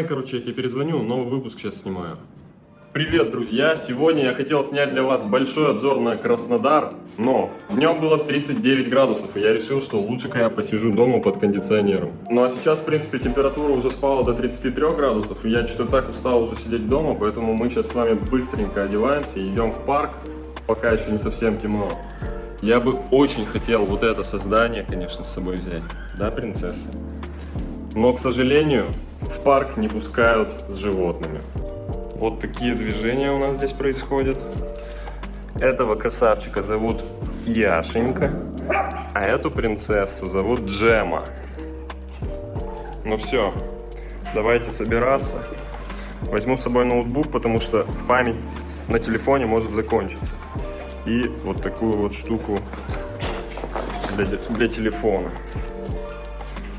давай, короче, я тебе перезвоню, новый выпуск сейчас снимаю. Привет, друзья! Сегодня я хотел снять для вас большой обзор на Краснодар, но днем было 39 градусов, и я решил, что лучше-ка я посижу дома под кондиционером. Ну а сейчас, в принципе, температура уже спала до 33 градусов, и я что-то так устал уже сидеть дома, поэтому мы сейчас с вами быстренько одеваемся и идем в парк, пока еще не совсем темно. Я бы очень хотел вот это создание, конечно, с собой взять, да, принцесса? Но, к сожалению, в парк не пускают с животными. Вот такие движения у нас здесь происходят. Этого красавчика зовут Яшенька, а эту принцессу зовут Джема. Ну все, давайте собираться. Возьму с собой ноутбук, потому что память на телефоне может закончиться. И вот такую вот штуку для телефона.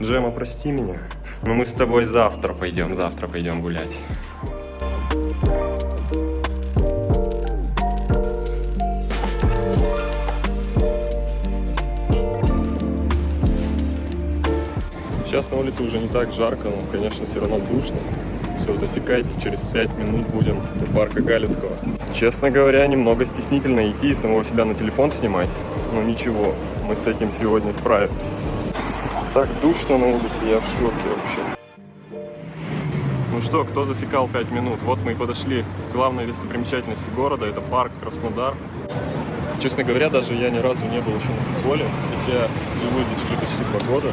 Джема, прости меня, но мы с тобой завтра пойдем гулять. Сейчас на улице уже не так жарко, но, конечно, все равно душно. Все, засекайте, через 5 минут будем у парка Галицкого. Честно говоря, немного стеснительно идти и самого себя на телефон снимать. Но ничего, мы с этим сегодня справимся. Так душно на улице, я в шоке вообще. Ну что, кто засекал 5 минут? Вот мы и подошли к главной достопримечательности города, это парк Краснодар. Честно говоря, даже я ни разу не был еще на футболе, хотя живу здесь уже почти 2 года.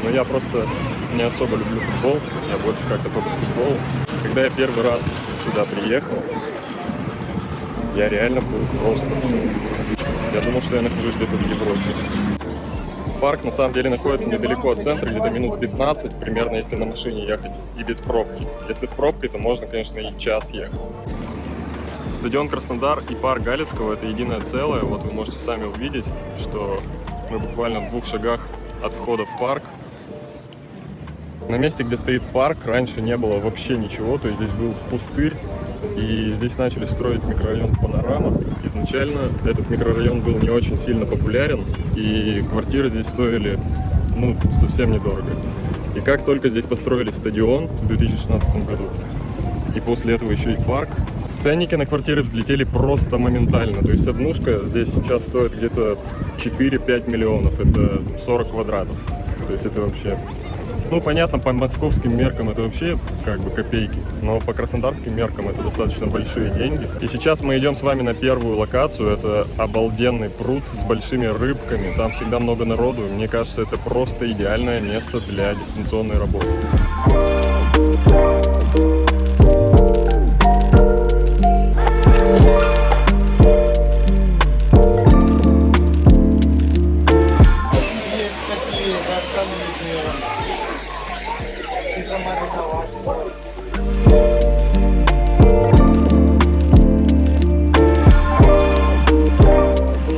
Но я просто не особо люблю футбол, я больше как-то по баскетболу. Когда я первый раз сюда приехал, я реально был просто в шоке. Я думал, что я нахожусь где-то в Европе. Парк на самом деле находится недалеко от центра, где-то минут 15, примерно, если на машине ехать и без пробки. Если с пробкой, то можно, конечно, и час ехать. Стадион Краснодар и парк Галицкого — это единое целое. Вот вы можете сами увидеть, что мы буквально в 2 шагах от входа в парк. На месте, где стоит парк, раньше не было вообще ничего, то есть здесь был пустырь, и здесь начали строить микрорайон Панорама. Изначально этот микрорайон был не очень сильно популярен, и квартиры здесь стоили, ну, совсем недорого. И как только здесь построили стадион в 2016 году, и после этого еще и парк, ценники на квартиры взлетели просто моментально. То есть однушка здесь сейчас стоит где-то 4-5 миллионов, это 40 квадратов. То есть это вообще... Ну, понятно, по московским меркам это вообще как бы копейки, но по краснодарским меркам это достаточно большие деньги. И сейчас мы идем с вами на первую локацию. Это обалденный пруд с большими рыбками. Там всегда много народу. Мне кажется, это просто идеальное место для дистанционной работы.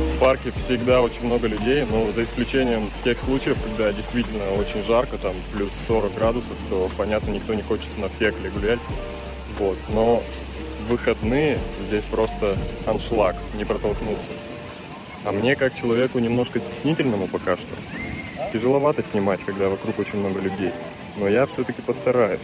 В парке всегда очень много людей, но за исключением тех случаев, когда действительно очень жарко, там плюс 40 градусов, то, понятно, никто не хочет на пекле гулять. Вот. Но в выходные здесь просто аншлаг, не протолкнуться. А мне, как человеку немножко стеснительному пока что, тяжеловато снимать, когда вокруг очень много людей. Но я все-таки постараюсь.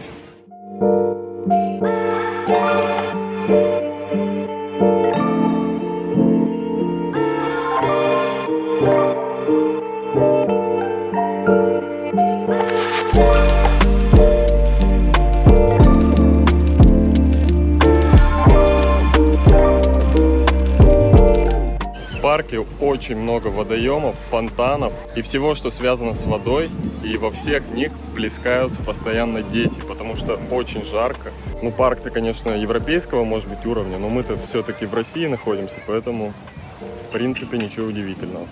В парке очень много водоемов, фонтанов и всего, что связано с водой. И во всех них плескаются постоянно дети, потому что очень жарко. Ну, парк-то, конечно, европейского, может быть, уровня, но мы-то все-таки в России находимся, поэтому, в принципе, ничего удивительного.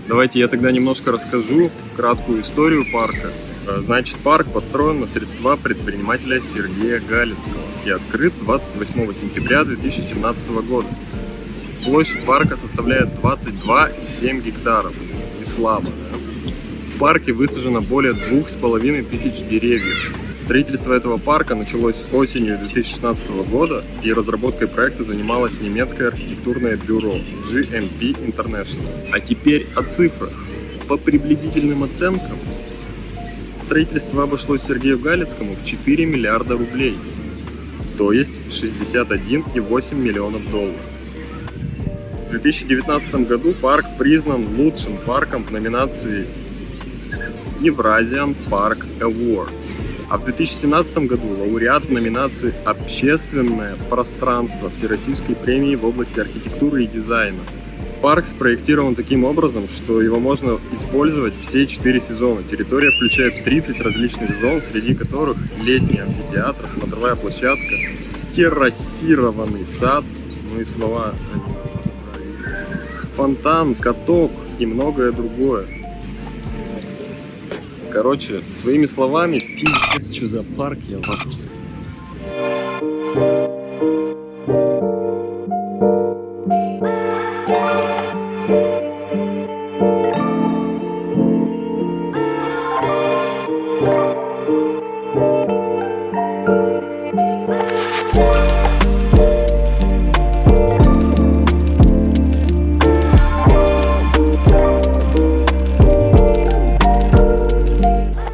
Давайте я тогда немножко расскажу краткую историю парка. Значит, парк построен на средства предпринимателя Сергея Галицкого и открыт 28 сентября 2017 года. Площадь парка составляет 22,7 гектаров. Не слабо, да? В парке высажено более 2500 деревьев. Строительство этого парка началось осенью 2016 года, и разработкой проекта занималось немецкое архитектурное бюро GMP International. А теперь о цифрах. По приблизительным оценкам, строительство обошлось Сергею Галицкому в 4 миллиарда рублей, то есть 61,8 миллионов долларов. В 2019 году парк признан лучшим парком в номинации Eurasian Park Awards. А в 2017 году лауреат в номинации «Общественное пространство» Всероссийской премии в области архитектуры и дизайна. Парк спроектирован таким образом, что его можно использовать все 4 сезона. Территория включает 30 различных зон, среди которых летний амфитеатр, смотровая площадка, террасированный сад, ну и слова, фонтан, каток и многое другое. Короче, своими словами, пиздец, что за парк, я в ахуе.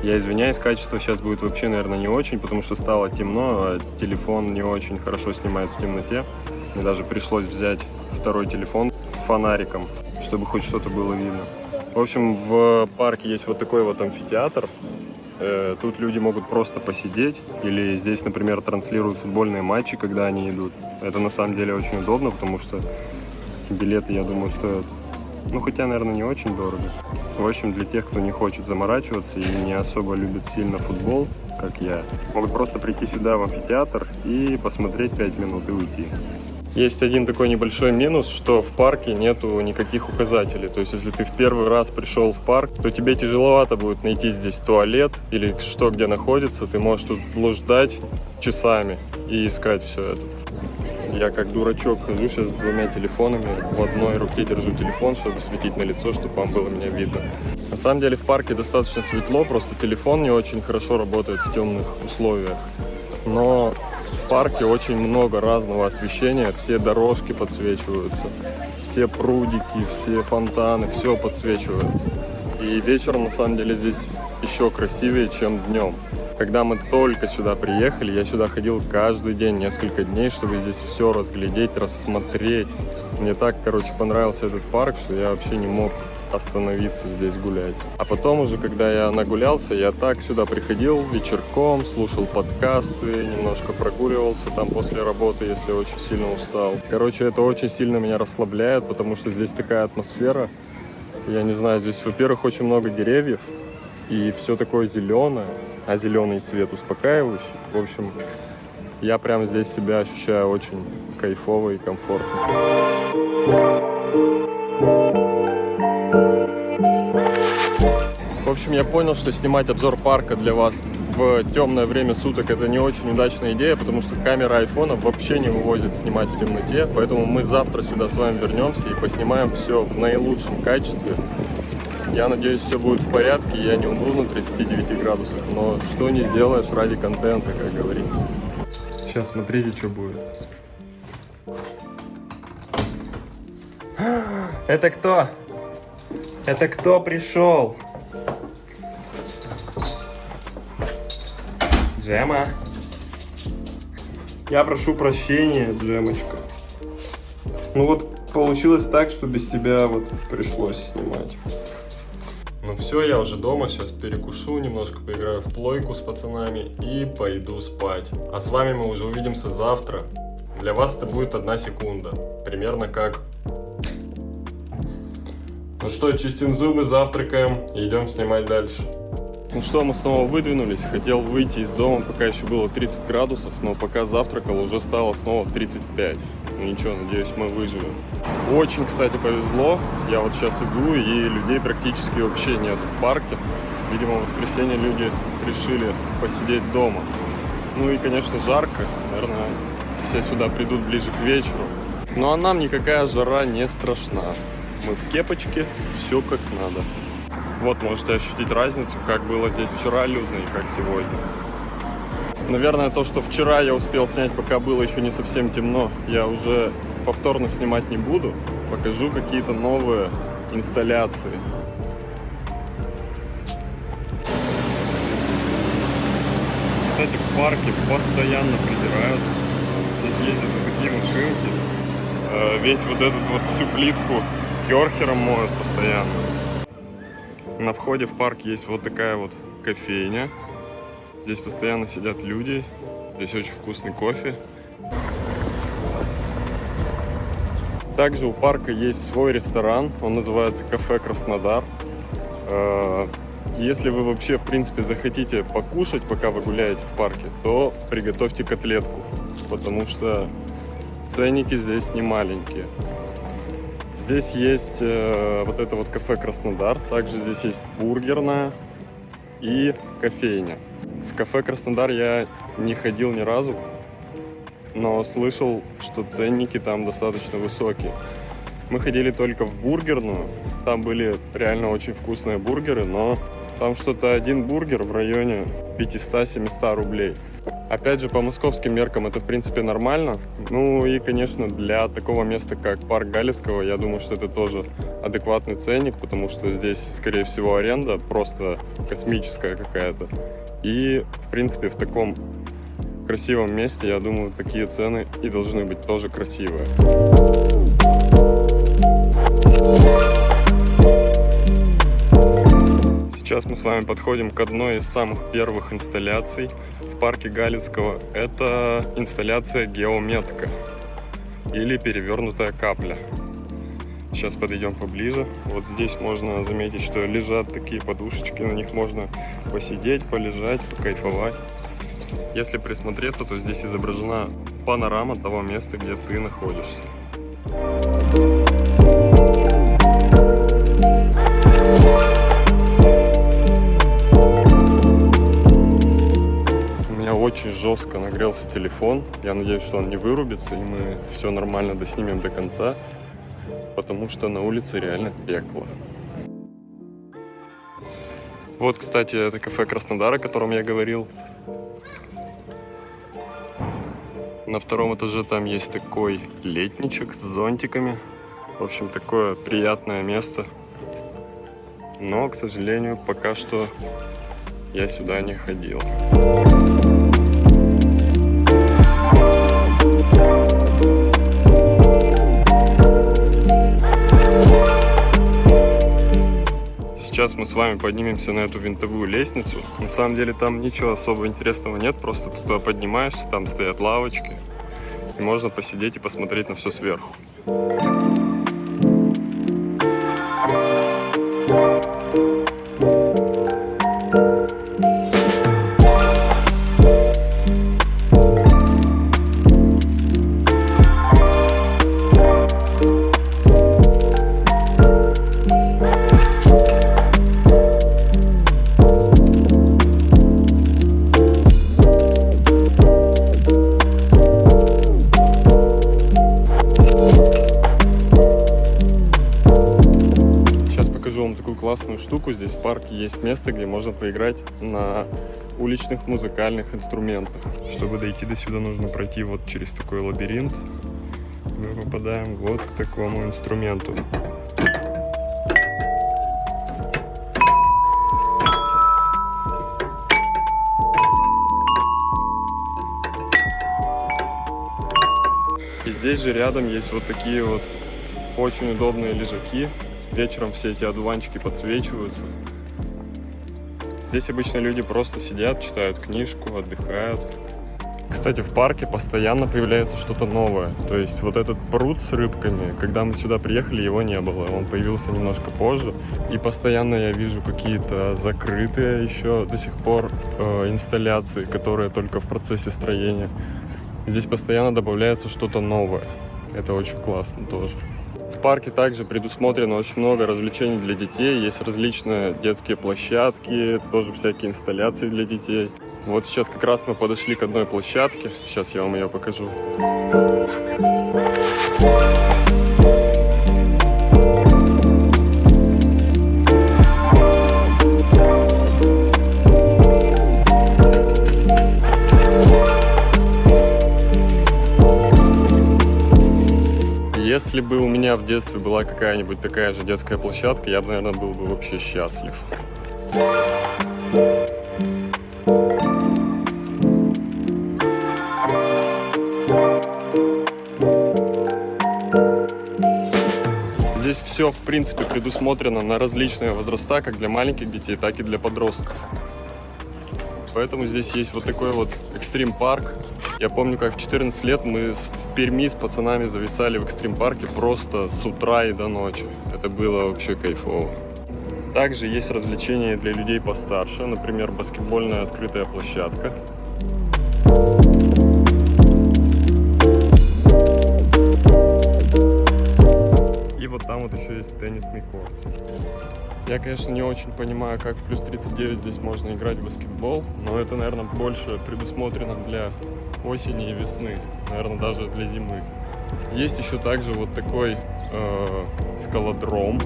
Я извиняюсь, качество сейчас будет вообще, наверное, не очень, потому что стало темно, а телефон не очень хорошо снимает в темноте. Мне даже пришлось взять второй телефон с фонариком, чтобы хоть что-то было видно. В общем, в парке есть вот такой вот амфитеатр. Тут люди могут просто посидеть, или здесь, например, транслируют футбольные матчи, когда они идут. Это на самом деле очень удобно, потому что билеты, я думаю, стоят, ну, хотя, наверное, не очень дорого. В общем, для тех, кто не хочет заморачиваться и не особо любит сильно футбол, как я, могут просто прийти сюда в амфитеатр и посмотреть 5 минут и уйти. Есть один такой небольшой минус, что в парке нету никаких указателей. То есть, если ты в первый раз пришел в парк, то тебе тяжеловато будет найти здесь туалет или что где находится. Ты можешь тут блуждать часами и искать все это. Я как дурачок хожу сейчас с 2 телефонами. В одной руке держу телефон, чтобы светить на лицо, чтобы вам было меня видно. На самом деле в парке достаточно светло, просто телефон не очень хорошо работает в темных условиях. Но в парке очень много разного освещения, все дорожки подсвечиваются, все прудики, все фонтаны, все подсвечивается. И вечером на самом деле здесь еще красивее, чем днем. Когда мы только сюда приехали, я сюда ходил каждый день, несколько дней, чтобы здесь все разглядеть, рассмотреть. Мне так, короче, понравился этот парк, что я вообще не мог остановиться здесь гулять. А потом уже, когда я нагулялся, я так сюда приходил вечерком, слушал подкасты, немножко прогуливался там после работы, если очень сильно устал. Короче, это очень сильно меня расслабляет, потому что здесь такая атмосфера. Я не знаю, здесь, во-первых, очень много деревьев, и все такое зеленое, а зеленый цвет успокаивающий. В общем, я прям здесь себя ощущаю очень кайфово и комфортно. В общем, я понял, что снимать обзор парка для вас в темное время суток — это не очень удачная идея, потому что камера айфона вообще не вывозит снимать в темноте. Поэтому мы завтра сюда с вами вернемся и поснимаем все в наилучшем качестве. Я надеюсь, все будет в порядке, я не умру на 39 градусах, но что не сделаешь ради контента, как говорится. Сейчас смотрите, что будет. Это кто? Это кто пришел? Джема. Я прошу прощения, Джемочка. Ну вот получилось так, что без тебя вот пришлось снимать. Ну все, я уже дома, сейчас перекушу, немножко поиграю в плойку с пацанами и пойду спать. А с вами мы уже увидимся завтра. Для вас это будет 1 секунда. Примерно как... Ну что, чистим зубы, завтракаем и идем снимать дальше. Ну что, мы снова выдвинулись. Хотел выйти из дома, пока еще было 30 градусов, но пока завтракал, уже стало снова 35. Ну ничего, надеюсь, мы выживем. Очень, кстати, повезло. Я вот сейчас иду, и людей практически вообще нет в парке. Видимо, в воскресенье люди решили посидеть дома. Ну и, конечно, жарко. Наверное, все сюда придут ближе к вечеру. Ну а нам никакая жара не страшна. Мы в кепочке, все как надо. Вот можете ощутить разницу, как было здесь вчера людно и как сегодня. Наверное, то, что вчера я успел снять, пока было еще не совсем темно, я уже повторно снимать не буду. Покажу какие-то новые инсталляции. парке постоянно прибирают. Здесь ездят вот такие машинки. Весь вот этот вот всю плитку керхером моют постоянно. На входе в парк есть вот такая вот кофейня. Здесь постоянно сидят люди. Здесь очень вкусный кофе. Также у парка есть свой ресторан. Он называется «Кафе Краснодар». Если вы вообще, в принципе, захотите покушать, пока вы гуляете в парке, то приготовьте котлетку, потому что ценники здесь не маленькие. Здесь есть вот это вот кафе Краснодар, также здесь есть бургерная и кофейня. В кафе Краснодар я не ходил ни разу, но слышал, что ценники там достаточно высокие. Мы ходили только в бургерную, там были реально очень вкусные бургеры, но там что-то один бургер в районе 500-700 рублей. Опять же, по московским меркам это в принципе нормально. Ну и, конечно, для такого места, как парк Галицкого, я думаю, что это тоже адекватный ценник, потому что здесь, скорее всего, аренда просто космическая какая-то. И, в принципе, в таком красивом месте, я думаю, такие цены и должны быть тоже красивые. Сейчас мы с вами подходим к одной из самых первых инсталляций в парке Галицкого. Это инсталляция геометка или перевернутая капля. Сейчас подойдем поближе. Вот здесь можно заметить, что лежат такие подушечки, на них можно посидеть, полежать, покайфовать. Если присмотреться, то здесь изображена панорама того места, где ты находишься. Очень жестко нагрелся телефон. Я надеюсь, что он не вырубится, и мы все нормально доснимем до конца, потому что на улице реально пекло. Вот, кстати, это кафе Краснодар, о котором я говорил. На втором этаже там есть такой летничек с зонтиками. В общем, такое приятное место. Но, к сожалению, пока что я сюда не ходил. Сейчас мы с вами поднимемся на эту винтовую лестницу. На самом деле там ничего особо интересного нет, просто ты туда поднимаешься, там стоят лавочки, и можно посидеть и посмотреть на все сверху. Классную штуку. Здесь в парке есть место, где можно поиграть на уличных музыкальных инструментах. Чтобы дойти до сюда, нужно пройти вот через такой лабиринт. Мы попадаем вот к такому инструменту. И здесь же рядом есть вот такие вот очень удобные лежаки. Вечером все эти одуванчики подсвечиваются. Здесь обычно люди просто сидят, читают книжку, отдыхают. Кстати, в парке постоянно появляется что-то новое. То есть вот этот пруд с рыбками, когда мы сюда приехали, его не было. Он появился немножко позже. И постоянно я вижу какие-то закрытые еще до сих пор инсталляции, которые только в процессе строения. Здесь постоянно добавляется что-то новое. Это очень классно тоже. В парке также предусмотрено очень много развлечений для детей. Есть различные детские площадки, тоже всякие инсталляции для детей. Вот сейчас как раз мы подошли к одной площадке. Сейчас я вам ее покажу. Если бы у меня в детстве была какая-нибудь такая же детская площадка, я бы, наверное, был бы вообще счастлив. Здесь все, в принципе, предусмотрено на различные возраста, как для маленьких детей, так и для подростков. Поэтому здесь есть вот такой вот экстрим-парк. Я помню, как в 14 лет мы в Перми с пацанами зависали в экстрим-парке просто с утра и до ночи. Это было вообще кайфово. Также есть развлечения для людей постарше, например, баскетбольная открытая площадка. И вот там вот еще есть теннисный корт. Я, конечно, не очень понимаю, как в плюс 39 здесь можно играть в баскетбол, но это, наверное, больше предусмотрено для осени и весны, наверное, даже для зимы. Есть еще также вот такой скалодром.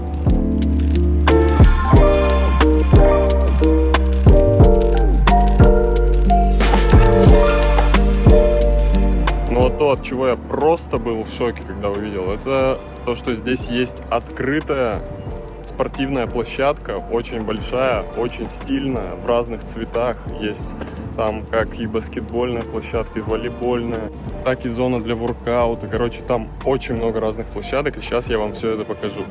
Но то, от чего я просто был в шоке, когда увидел, это то, что здесь есть открытая спортивная площадка, очень большая, очень стильная, в разных цветах. Есть там как и баскетбольная площадка, и волейбольная, так и зона для воркаута. Короче, там очень много разных площадок, и сейчас я вам все это покажу.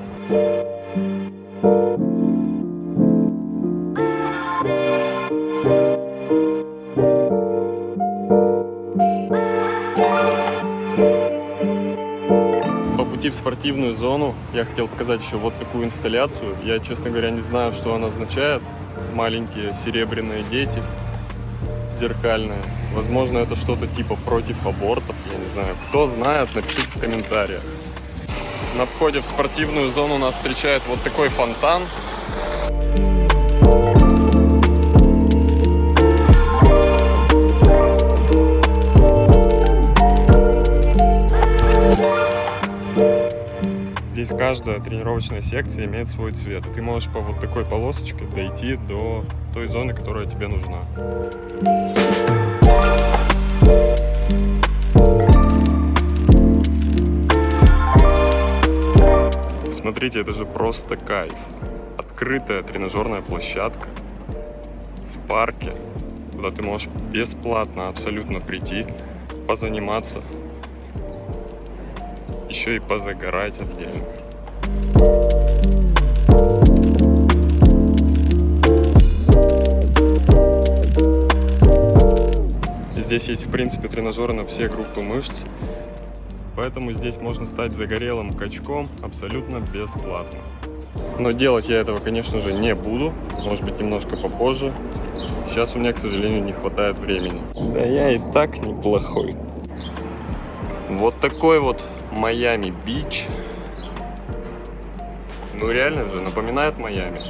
В спортивную зону я хотел показать еще вот такую инсталляцию. Я, честно говоря, не знаю, что она означает. Маленькие серебряные дети, зеркальные. Возможно, это что-то типа против абортов, я не знаю. Кто знает, напишите в комментариях. На входе в спортивную зону нас встречает вот такой фонтан. Здесь каждая тренировочная секция имеет свой цвет. Ты можешь по вот такой полосочке дойти до той зоны, которая тебе нужна. Смотрите, это же просто кайф. Открытая тренажерная площадка в парке, куда ты можешь бесплатно абсолютно прийти, позаниматься. Еще и позагорать отдельно. Здесь есть, в принципе, тренажеры на все группы мышц, поэтому здесь можно стать загорелым качком абсолютно бесплатно. Но делать я этого, конечно же, не буду, может быть, немножко попозже. Сейчас у меня, к сожалению, не хватает времени. Да я и так неплохой. Вот такой вот Майами-Бич. Ну реально же, напоминает Майами.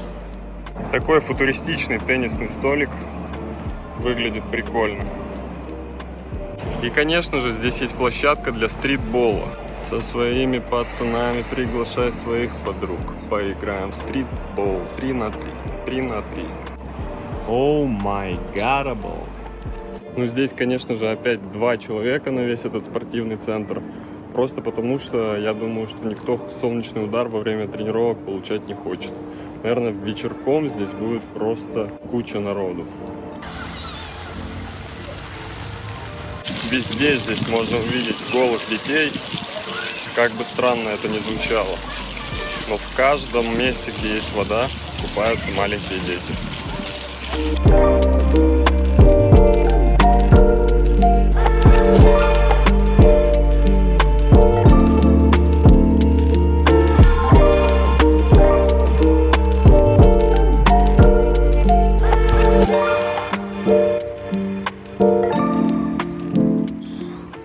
Такой футуристичный теннисный столик. Выглядит прикольно. И, конечно же, здесь есть площадка для стритбола. Со своими пацанами приглашай своих подруг. Поиграем в стритбол 3 на 3. 3 на 3. О май гадабл. Ну здесь, конечно же, опять 2 человека на весь этот спортивный центр. Просто потому, что я думаю, что никто солнечный удар во время тренировок получать не хочет. Наверное, вечерком здесь будет просто куча народу. Везде здесь можно увидеть голых детей. Как бы странно это ни звучало. Но в каждом месте, где есть вода, купаются маленькие дети.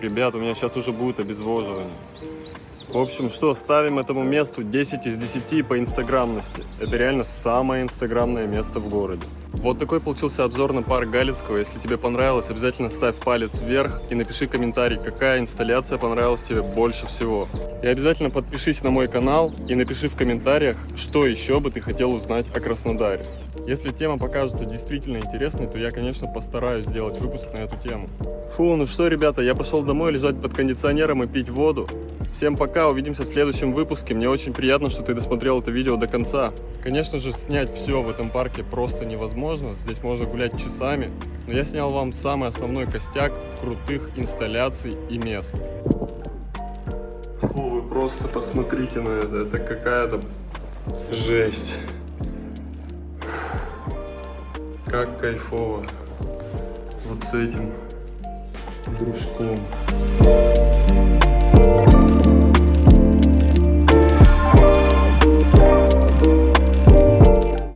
Ребят, у меня сейчас уже будет обезвоживание. В общем, что, ставим этому месту 10 из 10 по инстаграмности. Это реально самое инстаграмное место в городе. Вот такой получился обзор на парк Галицкого. Если тебе понравилось, обязательно ставь палец вверх и напиши комментарий, какая инсталляция понравилась тебе больше всего. И обязательно подпишись на мой канал и напиши в комментариях, что еще бы ты хотел узнать о Краснодаре. Если тема покажется действительно интересной, то я, конечно, постараюсь сделать выпуск на эту тему. Фу, ну что, ребята, я пошел домой лежать под кондиционером и пить воду. Всем пока, увидимся в следующем выпуске. Мне очень приятно, что ты досмотрел это видео до конца. Конечно же, снять все в этом парке просто невозможно. Здесь можно гулять часами. Но я снял вам самый основной костяк крутых инсталляций и мест. Фу, вы просто посмотрите на это какая-то жесть. Как кайфово вот с этим дружком.